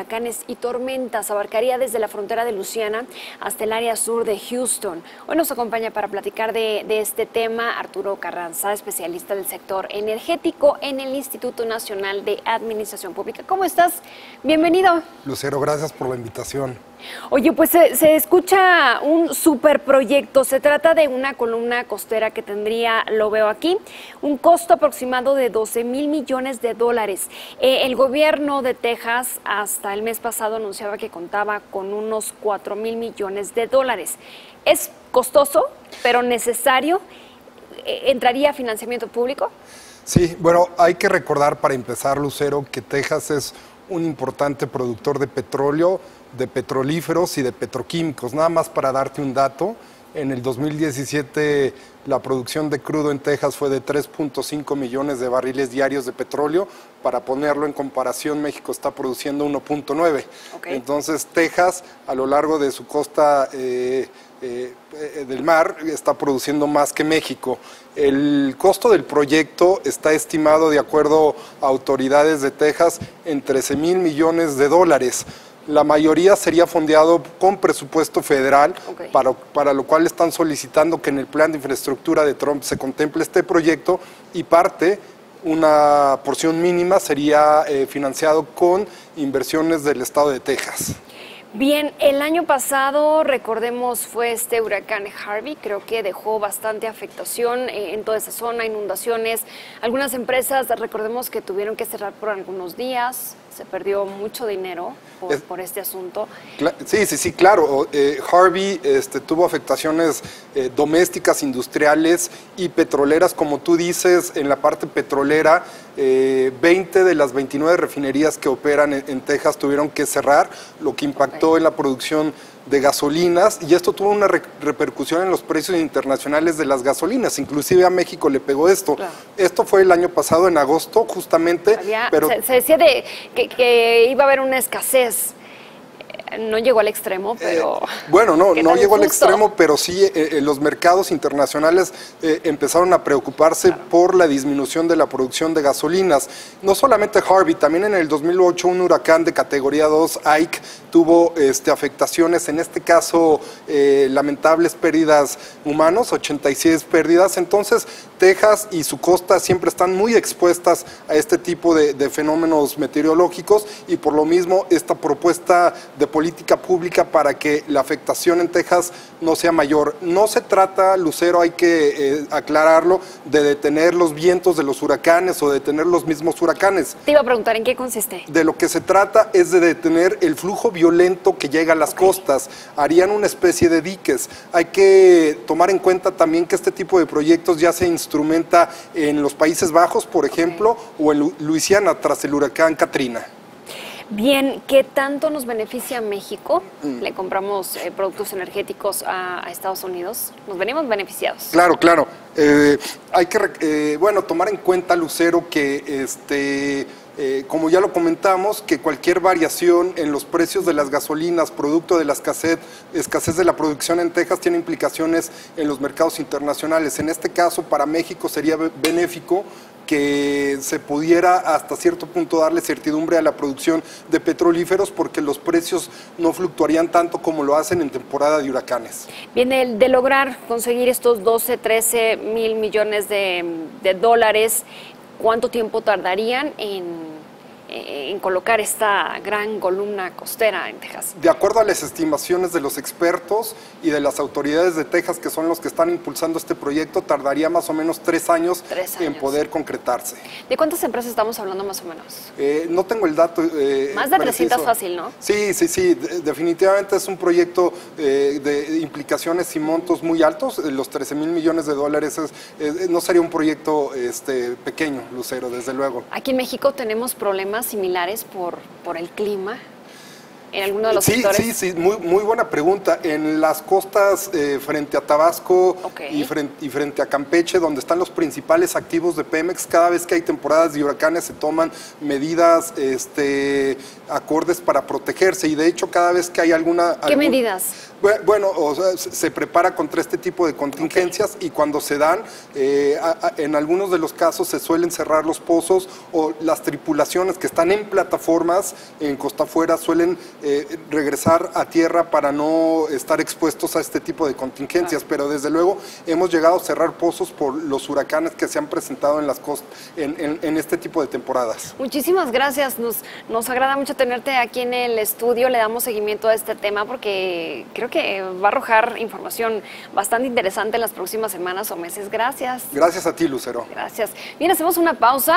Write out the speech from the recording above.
Huracanes y tormentas abarcaría desde la frontera de Luisiana hasta el área sur de Houston. Hoy nos acompaña para platicar de este tema Arturo Carranza, especialista del sector energético en el Instituto Nacional de Administración Pública. ¿Cómo estás? Bienvenido. Lucero, gracias por la invitación. Oye, pues se escucha un superproyecto. Se trata de una columna costera que tendría, lo veo aquí, un costo aproximado de 12,000 millones de dólares. El gobierno de Texas hasta el mes pasado anunciaba que contaba con unos 4,000 millones de dólares. Es costoso, pero necesario. ¿Entraría financiamiento público? Sí, bueno, hay que recordar para empezar, Lucero, que Texas es un importante productor de petróleo, de petrolíferos y de petroquímicos. Nada más para darte un dato, en el 2017 la producción de crudo en Texas fue de 3.5 millones de barriles diarios de petróleo. Para ponerlo en comparación, México está produciendo 1.9. Okay. Entonces, Texas, a lo largo de su costa del mar, está produciendo más que México. El costo del proyecto está estimado, de acuerdo a autoridades de Texas, en 13,000 millones de dólares. La mayoría sería fondeado con presupuesto federal, okay, para lo cual están solicitando que en el plan de infraestructura de Trump se contemple este proyecto, y parte, una porción mínima, sería financiado con inversiones del estado de Texas. Bien, el año pasado, recordemos, fue este huracán Harvey, creo que dejó bastante afectación en toda esa zona, inundaciones. Algunas empresas, recordemos que tuvieron que cerrar por algunos días, se perdió mucho dinero por este asunto. Sí, claro. Harvey tuvo afectaciones domésticas, industriales y petroleras, como tú dices. En la parte petrolera, 20 de las 29 refinerías que operan en Texas tuvieron que cerrar, lo que impactó en la producción de gasolinas, y esto tuvo una repercusión en los precios internacionales de las gasolinas. Inclusive a México le pegó esto. Claro. Esto fue el año pasado, en agosto, justamente. Pero se decía que iba a haber una escasez. No llegó al extremo, pero... bueno, no llegó al extremo, pero sí los mercados internacionales empezaron a preocuparse, claro, por la disminución de la producción de gasolinas. No solamente Harvey, también en el 2008 un huracán de categoría 2, Ike, tuvo afectaciones, en este caso lamentables pérdidas humanos, 86 pérdidas. Entonces, Texas y su costa siempre están muy expuestas a este tipo de fenómenos meteorológicos, y por lo mismo esta propuesta de política pública para que la afectación en Texas no sea mayor. No se trata, Lucero, hay que aclararlo, de detener los vientos de los huracanes o de detener los mismos huracanes. Te iba a preguntar, ¿en qué consiste? De lo que se trata es de detener el flujo violento que llega a las costas. Harían una especie de diques. Hay que tomar en cuenta también que este tipo de proyectos ya se instrumenta en los Países Bajos, por ejemplo, o en Luisiana tras el huracán Katrina. Bien, ¿qué tanto nos beneficia a México? Le compramos productos energéticos a Estados Unidos. ¿Nos venimos beneficiados? Claro. Hay que tomar en cuenta, Lucero, que como ya lo comentamos, que cualquier variación en los precios de las gasolinas, producto de la escasez de la producción en Texas, tiene implicaciones en los mercados internacionales. En este caso, para México sería benéfico que se pudiera hasta cierto punto darle certidumbre a la producción de petrolíferos, porque los precios no fluctuarían tanto como lo hacen en temporada de huracanes. Bien, de lograr conseguir estos 13 mil millones de dólares, ¿cuánto tiempo tardarían en colocar esta gran columna costera en Texas? De acuerdo a las estimaciones de los expertos y de las autoridades de Texas, que son los que están impulsando este proyecto, tardaría más o menos 3 años en poder concretarse. ¿De cuántas empresas estamos hablando más o menos? No tengo el dato. Más de 300 fácil, ¿no? Sí, definitivamente es un proyecto de implicaciones y montos muy altos. Los 13,000 millones de dólares no sería un proyecto pequeño, Lucero, desde luego. Aquí en México tenemos problemas similares por el clima. en alguno de los sectores? Sí, muy buena pregunta. En las costas frente a Tabasco y frente a Campeche, donde están los principales activos de Pemex, cada vez que hay temporadas de huracanes se toman medidas acordes para protegerse, y de hecho cada vez que hay ¿Qué medidas? Bueno, o sea, se prepara contra este tipo de contingencias, y cuando se dan, en algunos de los casos se suelen cerrar los pozos, o las tripulaciones que están en plataformas en costa afuera suelen regresar a tierra para no estar expuestos a este tipo de contingencias. Pero desde luego hemos llegado a cerrar pozos por los huracanes que se han presentado en las costas en este tipo de temporadas. Muchísimas gracias, nos agrada mucho tenerte aquí en el estudio. Le damos seguimiento a este tema porque creo que va a arrojar información bastante interesante en las próximas semanas o meses. Gracias. Gracias a ti, Lucero. Gracias. Bien, hacemos una pausa.